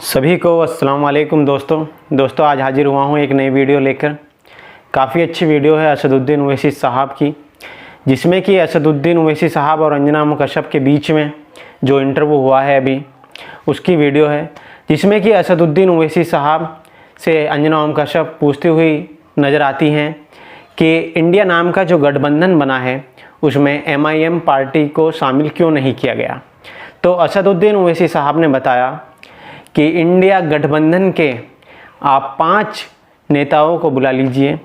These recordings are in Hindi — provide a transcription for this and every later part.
सभी को अस्सलाम वालेकुम दोस्तों आज हाजिर हुआ हूँ एक नई वीडियो लेकर। काफ़ी अच्छी वीडियो है असदुद्दीन ओवैसी साहब की, जिसमें कि असदुद्दीन ओवैसी साहब और अंजना मुकशफ के बीच में जो इंटरव्यू हुआ है अभी उसकी वीडियो है, जिसमें कि असदुद्दीन ओवैसी साहब से अंजना मुकशफ पूछती हुई नज़र आती हैं कि इंडिया नाम का जो गठबंधन बना है उसमें MIM पार्टी को शामिल क्यों नहीं किया गया। तो असदुद्दीन ओवैसी साहब ने बताया कि इंडिया गठबंधन के आप 5 नेताओं को बुला लीजिए,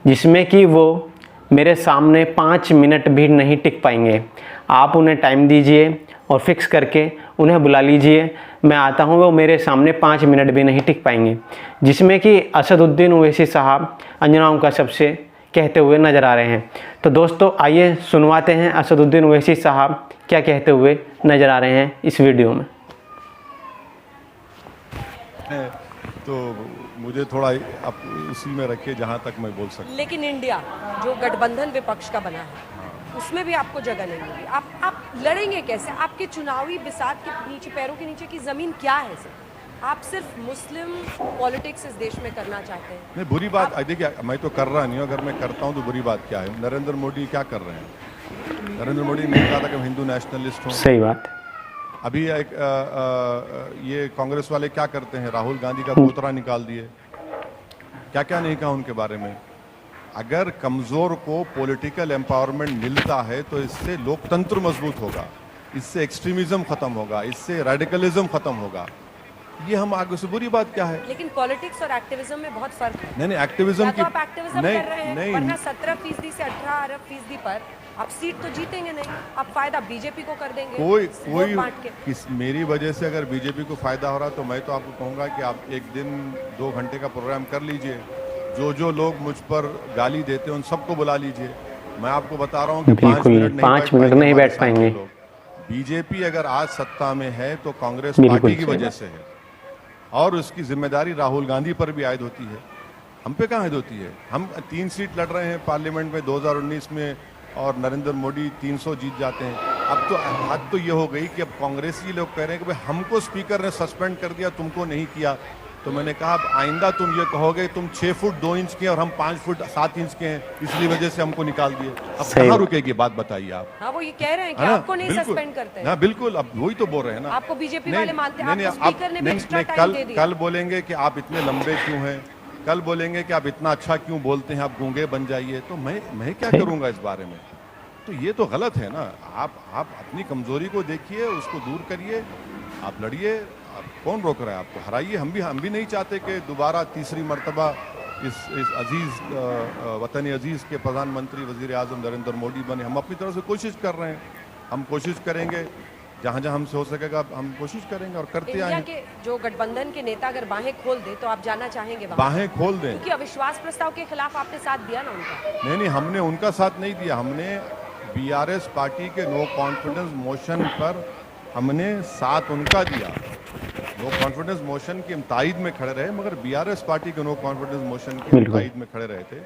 जिसमें कि वो मेरे सामने 5 मिनट भी नहीं टिक पाएंगे। आप उन्हें टाइम दीजिए और फिक्स करके उन्हें बुला लीजिए, मैं आता हूँ, वो मेरे सामने 5 मिनट भी नहीं टिक पाएंगे। जिसमें कि असदुद्दीन ओवैसी साहब अंजना मुकशफ से कहते हुए नज़र आ रहे हैं। तो दोस्तों आइए सुनवाते हैं असदुद्दीन ओवैसी साहब क्या कहते हुए नज़र आ रहे हैं इस वीडियो में। तो मुझे थोड़ा आप उसी में रखिए जहाँ तक मैं बोल सकता। लेकिन इंडिया जो गठबंधन विपक्ष का बना है उसमें भी आपको जगह नहीं मिली। आप लड़ेंगे कैसे? आपके चुनावी बिसात के नीचे, पैरों के नीचे की जमीन क्या है सर? आप सिर्फ मुस्लिम पॉलिटिक्स इस देश में करना चाहते हैं। नहीं, बुरी बात देखिए, मैं तो कर रहा नहीं हूँ। अगर मैं करता हूँ तो बुरी बात क्या है? नरेंद्र मोदी क्या कर रहे हैं? नरेंद्र मोदी ने कहा था कि हम हिंदू नेशनलिस्ट हूँ। सही बात। अभी एक ये कांग्रेस वाले क्या करते हैं? राहुल गांधी का पोतरा निकाल दिए। क्या क्या नहीं कहा उनके बारे में। अगर कमजोर को पॉलिटिकल एम्पावरमेंट मिलता है तो इससे लोकतंत्र मजबूत होगा, इससे एक्सट्रीमिज्म खत्म होगा, इससे रेडिकलिज्म खत्म होगा। ये हम आगे से बुरी बात क्या है? लेकिन पॉलिटिक्स और एक्टिविज्म में बहुत फर्क है। नहीं, एक्टिविज्म की तो आप एक्टिविज्म कर रहे हैं, वरना 17% से 18% पर आप सीट तो जीतेंगे नहीं। आप फायदा बीजेपी को कर देंगे। कोई मेरी वजह से अगर बीजेपी को फायदा हो रहा तो मैं तो आपको कहूंगा कि आप एक दिन 2 घंटे का प्रोग्राम कर लीजिए। जो लोग मुझ पर गाली देते हैं उन सबको बुला लीजिए। मैं आपको बता रहा हूँ कि 5 मिनट नहीं बैठ पाएंगे। बीजेपी अगर आज सत्ता में है तो कांग्रेस पार्टी की वजह से है, और उसकी जिम्मेदारी राहुल गांधी पर भी आयद होती है। हम पे कहाँ आयद होती है? हम 3 सीट लड़ रहे हैं पार्लियामेंट में 2019 में, और नरेंद्र मोदी 300 जीत जाते हैं। अब तो हद तो ये हो गई कि अब कांग्रेसी लोग कह रहे हैं कि भाई हमको स्पीकर ने सस्पेंड कर दिया, तुमको नहीं किया। तो मैंने कहा अब आइंदा तुम ये कहोगे तुम 6 फुट 2 इंच के और हम 5 फुट 7 इंच के हैं, इसलिए वजह से हमको निकाल दिए। अब कहाँ रुकेगी बात, बताइए आप। हाँ, वो ये कह रहे हैं कि आपको नहीं सस्पेंड करते हैं। हाँ बिल्कुल, अब वही तो बोल रहे हैं ना। आपको बीजेपी वाले मानते हैं, आपको स्पीकर ने भी एक्स्ट्रा टाइम दे दिया। कल बोलेंगे कि आप इतने लंबे क्यों हैं, कल बोलेंगे कि आप इतना अच्छा क्यों बोलते हैं, आप गूंगे बन जाइए। तो मैं क्या करूंगा इस बारे में? तो ये तो गलत है ना। आप अपनी कमजोरी को देखिए, उसको दूर करिए, आप लड़िए। आप कौन रोक रहा है? आपको हराइए। हम भी नहीं चाहते कि दोबारा तीसरी मर्तबा इस अजीज वतन अजीज के प्रधानमंत्री वजीर आजम नरेंद्र मोदी बने। हम अपनी तरफ से कोशिश कर रहे हैं, हम कोशिश करेंगे, जहाँ जहाँ हमसे हो सकेगा हम कोशिश करेंगे और करते आए। के जो गठबंधन के नेता अगर बाहें खोल दे तो आप जाना चाहेंगे? बाहें खोल दें, क्योंकि अविश्वास प्रस्ताव के खिलाफ आपने साथ दिया ना उनका। नहीं, हमने उनका साथ नहीं दिया। हमने BRS पार्टी के नो कॉन्फिडेंस मोशन पर हमने साथ उनका दिया। नो कॉन्फिडेंस मोशन की हम तायद में खड़े रहे, मगर BRS पार्टी के नो कॉन्फिडेंस मोशन की तायद में खड़े रहे थे।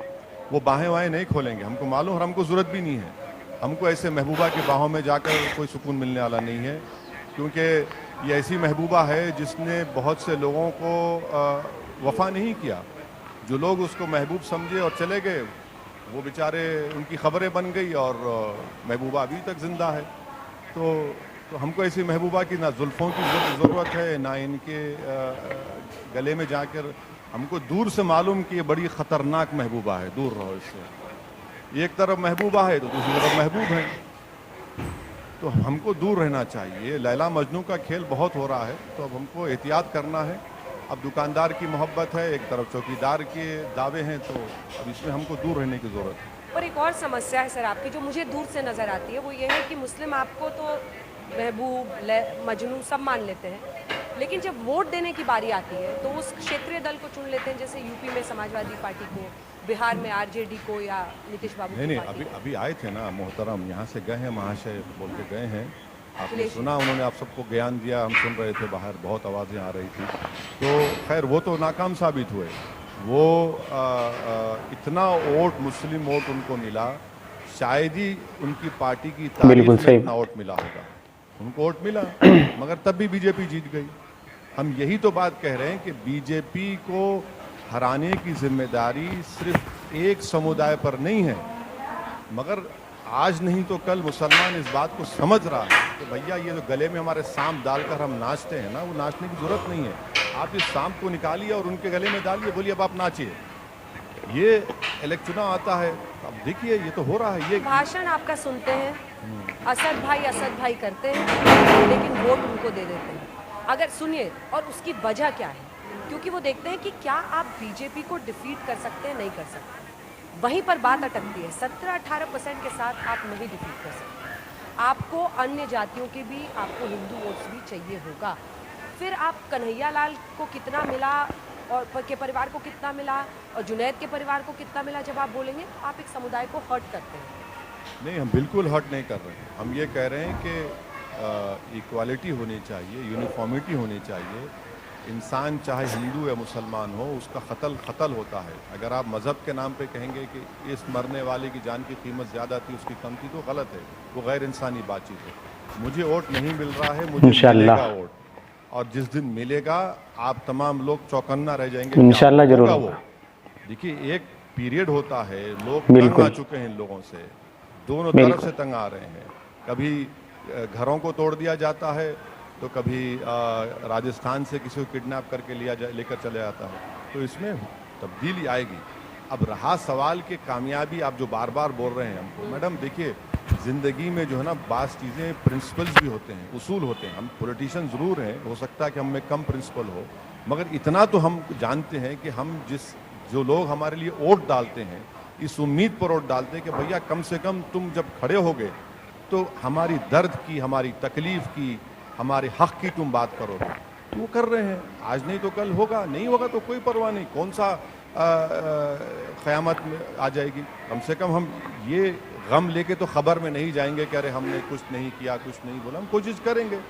वो बाहें वाहें नहीं खोलेंगे, हमको मालूम, और हमको जरूरत भी नहीं है। हमको ऐसे महबूबा की बाहों में जाकर कोई सुकून मिलने वाला नहीं है, क्योंकि ये ऐसी महबूबा है जिसने बहुत से लोगों को वफा नहीं किया। जो लोग उसको महबूब समझे और चले गए, वो बेचारे, उनकी खबरें बन गई और महबूबा अभी तक जिंदा है। तो हमको ऐसी महबूबा की ना जुल्फ़ों की ज़रूरत है, ना इनके गले में जाकर। हमको दूर से मालूम कि ये बड़ी ख़तरनाक महबूबा है, दूर रहो इससे। एक तरफ महबूबा है तो दूसरी तरफ महबूब है, तो हमको दूर रहना चाहिए। लैला मजनू का खेल बहुत हो रहा है, तो अब हमको एहतियात करना है। अब दुकानदार की मोहब्बत है, एक तरफ चौकीदार के दावे हैं, तो अब इसमें हमको दूर रहने की ज़रूरत है। पर एक और समस्या है सर आपकी, जो मुझे दूर से नज़र आती है, वो ये है कि मुस्लिम आपको तो महबूब मजनू सब मान लेते हैं, लेकिन जब वोट देने की बारी आती है तो उस क्षेत्रीय दल को चुन लेते हैं, जैसे यूपी में समाजवादी पार्टी को, बिहार में RJD को, या नीतीश बाबू की पार्टी को। अभी आए थे ना मोहतरम, यहाँ से गए हैं, महाशय बोल के गए हैं। आपने सुना, उन्होंने आप सबको ज्ञान दिया, हम सुन रहे थे, बाहर बहुत आवाज़ें आ रही थी। तो खैर वो तो नाकाम साबित हुए। वो इतना वोट, मुस्लिम वोट उनको मिला, शायद ही उनकी पार्टी की तारीख में इतना वोट मिला होगा। उनको वोट मिला, मगर तब भी बीजेपी जीत गई। हम यही तो बात कह रहे हैं कि बीजेपी को हराने की जिम्मेदारी सिर्फ एक समुदाय पर नहीं है, मगर आज नहीं तो कल मुसलमान इस बात को समझ रहा है कि भैया ये जो गले में हमारे सांप डालकर हम नाचते हैं ना, वो नाचने की जरूरत नहीं है। आप इस सांप को निकालिए और उनके गले में डालिए, बोलिए अब आप नाचिए। ये इलेक्शन चुनाव आता है, अब देखिए ये तो हो रहा है। ये भाषण आपका सुनते हैं, असद भाई करते हैं, लेकिन वोट उनको दे देते हैं। अगर सुनिए, और उसकी वजह क्या है, क्योंकि वो देखते हैं कि क्या आप बीजेपी को डिफीट कर सकते हैं, नहीं कर सकते। वहीं पर बात अटकती है। 17-18% के साथ आप नहीं डिफीट कर सकते। आपको अन्य जातियों के भी, आपको हिंदू वोट्स भी चाहिए होगा। फिर आप कन्हैया लाल को कितना मिला और के परिवार को कितना मिला और जुनैद के परिवार को कितना मिला, जब आप बोलेंगे तो आप एक समुदाय को हर्ट करते हैं। नहीं, हम बिल्कुल हर्ट नहीं कर रहे हैं। हम ये कह रहे हैं कि इक्वालिटी होनी चाहिए, यूनिफॉर्मिटी होनी चाहिए। इंसान चाहे हिंदू या मुसलमान हो, उसका कत्ल होता है। अगर आप मज़हब के नाम पे कहेंगे कि इस मरने वाले की जान की कीमत ज़्यादा थी, उसकी कम थी, तो गलत है, वो गैर इंसानी बातचीत है। मुझे वोट नहीं मिल रहा है, मुझे मिलेगा वोट, और जिस दिन मिलेगा आप तमाम लोग चौकन्ना रह जाएंगे। इंशाल्लाह जरूर होगा। देखिए, एक पीरियड होता है, लोग तंग आ चुके हैं इन लोगों से, दोनों तरफ से तंग आ रहे हैं। कभी घरों को तोड़ दिया जाता है, तो कभी राजस्थान से किसी को किडनैप करके लेकर चले जाता है। तो इसमें तब्दीली आएगी। अब रहा सवाल कि कामयाबी, आप जो बार बार बोल रहे हैं हमको, मैडम देखिए, ज़िंदगी में जो है ना, बास चीज़ें प्रिंसिपल्स भी होते हैं, उसूल होते हैं। हम पॉलिटिशियन ज़रूर हैं, हो सकता है कि हम में कम प्रिंसिपल हो, मगर इतना तो हम जानते हैं कि हम जो लोग हमारे लिए वोट डालते हैं, इस उम्मीद पर वोट डालते हैं कि भैया कम से कम तुम जब खड़े होगे तो हमारी दर्द की, हमारी तकलीफ़ की, हमारे हक़ की तुम बात करोगे। वो कर रहे हैं। आज नहीं तो कल होगा, नहीं होगा तो कोई परवाह नहीं। कौन सा क़यामत में आ जाएगी। कम से कम हम ये गम लेके तो ख़बर में नहीं जाएंगे कि अरे हमने कुछ नहीं किया, कुछ नहीं बोला। हम कोशिश करेंगे,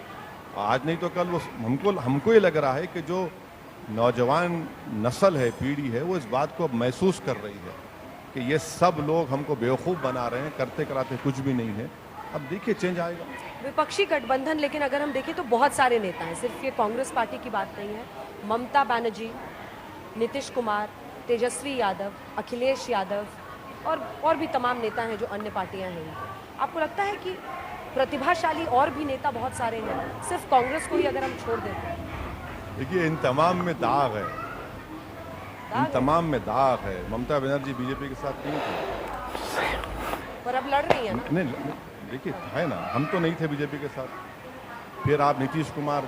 आज नहीं तो कल वो हमको ये लग रहा है कि जो नौजवान नस्ल है, पीढ़ी है, वो इस बात को अब महसूस कर रही है कि ये सब लोग हमको बेवकूफ़ बना रहे हैं, करते कराते कुछ भी नहीं है। अब देखिए चेंज आएगा। विपक्षी गठबंधन, लेकिन अगर हम देखें तो बहुत सारे नेता हैं, सिर्फ ये कांग्रेस पार्टी की बात नहीं है। ममता बनर्जी, नीतीश कुमार, तेजस्वी यादव, अखिलेश यादव और भी तमाम नेता हैं जो अन्य पार्टियां हैं। आपको लगता है कि प्रतिभाशाली और भी नेता बहुत सारे हैं, सिर्फ कांग्रेस को ही अगर हम छोड़ देते हैं? देखिए, इन तमाम में दाग है, इन तमाम में दाग है। ममता बनर्जी बीजेपी के साथ नहीं थी, पर अब लड़ रही है ना। नहीं, देखिए है ना, हम तो नहीं थे बीजेपी के साथ। फिर आप नीतीश कुमार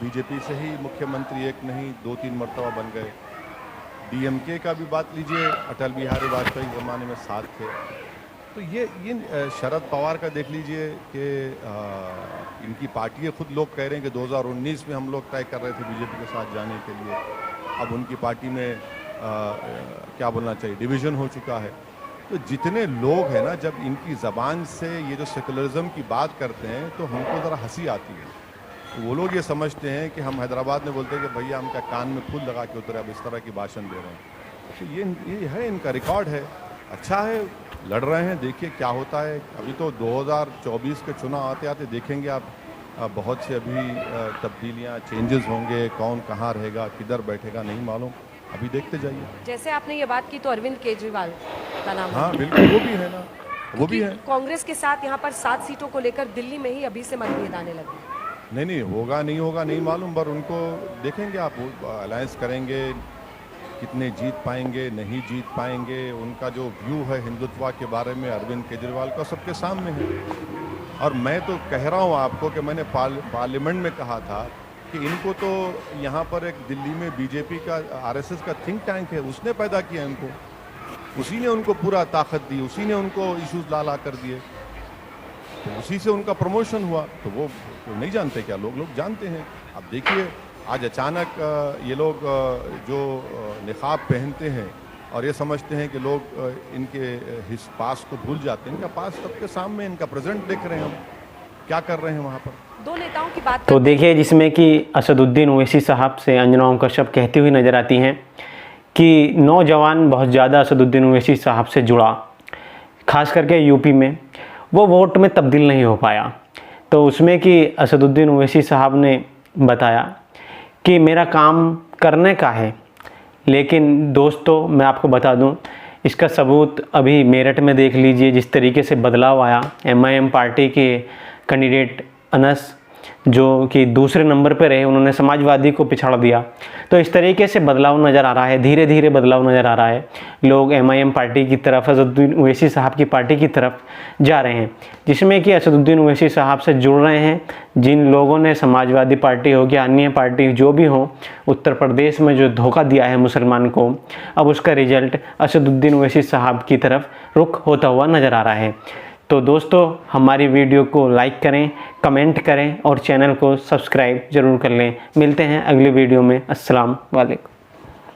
बीजेपी से ही मुख्यमंत्री एक नहीं 2-3 मरतबा बन गए। डीएमके का भी बात लीजिए, अटल बिहारी वाजपेयी के ज़माने में साथ थे। तो ये शरद पवार का देख लीजिए कि इनकी पार्टी खुद लोग कह रहे हैं कि 2019 में हम लोग तय कर रहे थे बीजेपी के साथ जाने के लिए। अब उनकी पार्टी में क्या बोलना चाहिए, डिवीज़न हो चुका है। तो जितने लोग हैं ना, जब इनकी ज़बान से ये जो सेकुलरिज्म की बात करते हैं तो हमको ज़रा हंसी आती है। तो वो लोग ये समझते हैं कि हम हैदराबाद में बोलते हैं कि भैया हम क्या कान में फूल लगा के उतरे, अब इस तरह की भाषण दे रहे हैं। तो ये है, इनका रिकॉर्ड है, अच्छा है, लड़ रहे हैं। देखिए क्या होता है। अभी तो 2024 के चुनाव आते आते देखेंगे आप, बहुत से अभी तब्दीलियाँ, चेंजेस होंगे। कौन कहाँ रहेगा, किधर बैठेगा, नहीं मालूम। अभी देखते जाइए। जैसे आपने ये बात की तो अरविंद केजरीवाल का नाम, हाँ बिल्कुल, वो भी है ना, वो भी है। कांग्रेस के साथ यहाँ पर 7 सीटों को लेकर दिल्ली में ही अभी से मतभेद आने लगे। नहीं होगा, नहीं होगा, नहीं मालूम, पर उनको देखेंगे आप, अलायंस करेंगे, कितने जीत पाएंगे, नहीं जीत पाएंगे। उनका जो व्यू है हिंदुत्व के बारे में अरविंद केजरीवाल का सबके सामने है। और मैं तो कह रहा हूँ आपको कि मैंने पार्लियामेंट में कहा था कि इनको तो यहाँ पर एक दिल्ली में बीजेपी का, आरएसएस का थिंक टैंक है, उसने पैदा किया इनको, उसी ने उनको पूरा ताकत दी, उसी ने उनको इश्यूज ला कर दिए, तो उसी से उनका प्रमोशन हुआ। तो वो तो नहीं जानते क्या? लोग जानते हैं। अब देखिए, आज अचानक ये लोग जो निकाब पहनते हैं और ये समझते हैं कि लोग इनके पास को भूल जाते हैं। इनका पास सबके सामने, इनका प्रेजेंट देख रहे हैं हम क्या कर रहे हैं वहाँ पर। दो नेताओं की बात तो देखिए, जिसमें कि असदुद्दीन ओवैसी साहब से अंजना कश्यप कहती हुई नज़र आती हैं कि नौजवान बहुत ज़्यादा असदुद्दीन ओवैसी साहब से जुड़ा, खास करके यूपी में वो वोट में तब्दील नहीं हो पाया। तो उसमें कि असदुद्दीन ओवैसी साहब ने बताया कि मेरा काम करने का है। लेकिन दोस्तों मैं आपको बता दूं, इसका सबूत अभी मेरठ में देख लीजिए, जिस तरीके से बदलाव आया। MIM पार्टी के कैंडिडेट अनस जो कि दूसरे नंबर पर रहे, उन्होंने समाजवादी को पिछाड़ दिया। तो इस तरीके से बदलाव नज़र आ रहा है, धीरे धीरे बदलाव नज़र आ रहा है। लोग MIM पार्टी की तरफ, असदुद्दीन ओवैसी साहब की पार्टी की तरफ जा रहे हैं, जिसमें कि असदुद्दीन ओवैसी साहब से जुड़ रहे हैं जिन लोगों ने समाजवादी पार्टी हो या अन्य पार्टी जो भी हो, उत्तर प्रदेश में जो धोखा दिया है मुसलमान को, अब उसका रिजल्ट असदुद्दीन ओवैसी साहब की तरफ रुख होता हुआ नज़र आ रहा है। तो दोस्तों हमारी वीडियो को लाइक करें, कमेंट करें और चैनल को सब्सक्राइब ज़रूर कर लें। मिलते हैं अगली वीडियो में। अस्सलाम वालेकुम।